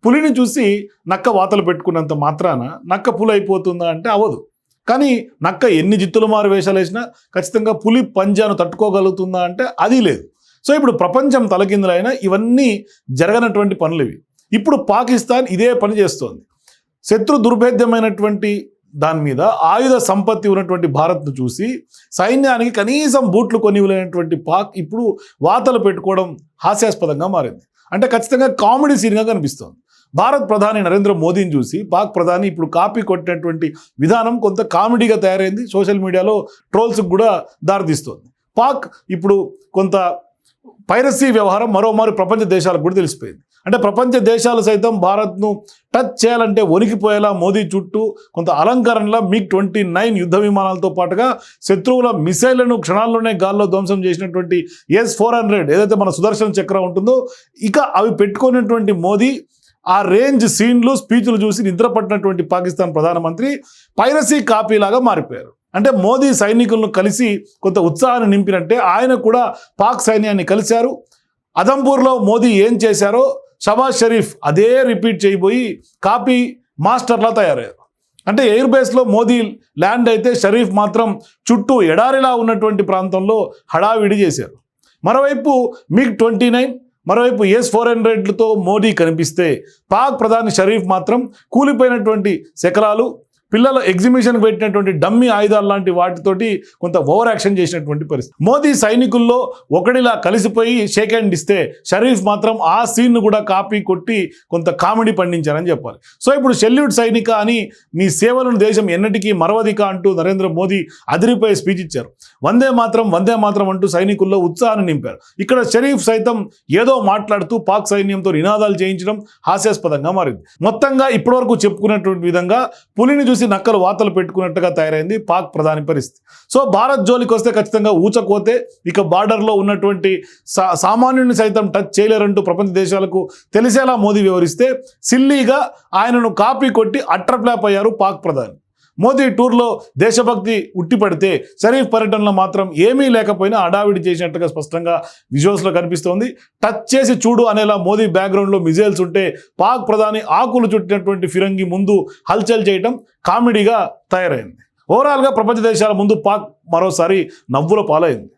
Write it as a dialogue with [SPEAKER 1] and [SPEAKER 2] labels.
[SPEAKER 1] పులిని చూసి నక్క వాతలు పెట్టుకున్నంత మాత్రాన నక్క పులి అయిపోతుందా అంటే అవ్వదు. కానీ నక్క ఎన్ని జిత్తులు మారు వేషాలు వేసినా ఖచ్చితంగా పులి పంజాను తట్టుకోగలుగుతుందా అంటే అది లేదు. సో ఇప్పుడు ప్రపంచం తలకిందులైనా ఇవన్నీ జరగనటువంటి పనులు ఇవి. ఇప్పుడు పాకిస్తాన్ ఇదే పని చేస్తోంది. శత్రు దుర్భేద్యమైనటువంటి దాని మీద ఆయుధ సంపత్తి ఉన్నటువంటి భారత్ను చూసి సైన్యానికి కనీసం బూట్లు కొనివ్వలేనటువంటి పాక్ ఇప్పుడు వాతలు పెట్టుకోవడం హాస్యాస్పదంగా మారింది. అంటే ఖచ్చితంగా కామెడీ సీన్గా కనిపిస్తోంది. భారత్ ప్రధాని నరేంద్ర మోదీని చూసి పాక్ ప్రధాని ఇప్పుడు కాపీ కొట్టినటువంటి విధానం కొంత కామెడీగా తయారైంది. సోషల్ మీడియాలో ట్రోల్స్కి కూడా దారితీస్తోంది. పాక్ ఇప్పుడు కొంత పైరసీ వ్యవహారం మరోమారు ప్రపంచ దేశాలకు కూడా తెలిసిపోయింది. అంటే ప్రపంచ దేశాలు సైతం భారత్ను టచ్ చేయాలంటే వణికిపోయేలా మోదీ చుట్టూ కొంత అలంకరణలా MiG-29 యుద్ధ విమానాలతో పాటుగా శత్రువుల మిసైళ్లను క్షణాల్లోనే గాల్లో ధ్వంసం చేసినటువంటి S-400 ఏదైతే మన సుదర్శన చక్ర ఉంటుందో ఇక అవి పెట్టుకున్నటువంటి మోదీ ఆ రేంజ్ సీన్లు స్పీచ్లు చూసి నిద్రపట్టినటువంటి పాకిస్తాన్ ప్రధానమంత్రి పైరసీ కాపీలాగా మారిపోయారు. అంటే మోదీ సైనికులను కలిసి కొంత ఉత్సాహాన్ని నింపినట్టే ఆయన కూడా పాక్ సైన్యాన్ని కలిశారు. అదంపూర్లో మోదీ ఏం చేశారో షబాజ్ షరీఫ్ అదే రిపీట్ చేయబోయి కాపీ మాస్టర్లా తయారయ్యారు. అంటే ఎయిర్ బేస్లో మోదీ ల్యాండ్ అయితే షరీఫ్ మాత్రం చుట్టూ ఎడారిలా ఉన్నటువంటి ప్రాంతంలో హడావిడి చేశారు. మరోవైపు MiG-29 మరోవైపు S-400లతో మోడీ కనిపిస్తే పాక్ ప్రధాని షరీఫ్ మాత్రం కూలిపోయినటువంటి శకలాలు పిల్లల ఎగ్జిబిషన్కి పెట్టినటువంటి డమ్మీ ఆయుధాలు లాంటి వాటితోటి కొంత ఓవర్ యాక్షన్ చేసినటువంటి పరిస్థితి. మోదీ సైనికుల్లో ఒకడిలా కలిసిపోయి షేక్ హ్యాండ్ ఇస్తే షరీఫ్ మాత్రం ఆ సీన్ను కూడా కాపీ కొట్టి కొంత కామెడీ పండించారని చెప్పాలి. సో ఇప్పుడు సెల్యూట్ సైనిక అని మీ సేవలను దేశం ఎన్నటికీ మరవదిక అంటూ నరేంద్ర మోదీ అదిరిపోయే స్పీచ్ ఇచ్చారు. వందే మాత్రం అంటూ సైనికుల్లో ఉత్సాహాన్ని నింపారు. ఇక్కడ షరీఫ్ సైతం ఏదో మాట్లాడుతూ పాక్ సైన్యంతో నినాదాలు చేయించడం హాస్యాస్పదంగా మారింది. మొత్తంగా ఇప్పటివరకు చెప్పుకున్నటువంటి విధంగా పులిని చూసి నక్కలు వాతలు పెట్టుకున్నట్టుగా తయారైంది పాక్ ప్రధాని పరిస్థితి. సో భారత్ జోలికి వస్తే ఖచ్చితంగా ఊచకోతే. ఇక బార్డర్లో ఉన్నటువంటి సామాన్యుని సైతం టచ్ చేయలేరంటూ ప్రపంచ దేశాలకు తెలిసేలా మోదీ వివరిస్తే సిల్లీగా ఆయనను కాపీ కొట్టి అట్రప్లాప్ అయ్యారు పాక్ ప్రధాని. మోదీ టూర్లో దేశభక్తి ఉట్టిపడితే షరీఫ్ పర్యటనలో మాత్రం ఏమీ లేకపోయినా అడావిడి చేసినట్టుగా స్పష్టంగా విజువల్స్లో కనిపిస్తోంది. టచ్ చేసి చూడు అనేలా మోదీ బ్యాక్గ్రౌండ్లో మిజైల్స్ ఉంటే పాక్ ప్రధాని ఆకులు చుట్టినటువంటి ఫిరంగి ముందు హల్చల్ చేయడం కామెడీగా తయారైంది. ఓవరాల్గా ప్రపంచ దేశాల ముందు పాక్ మరోసారి నవ్వుల పాలైంది.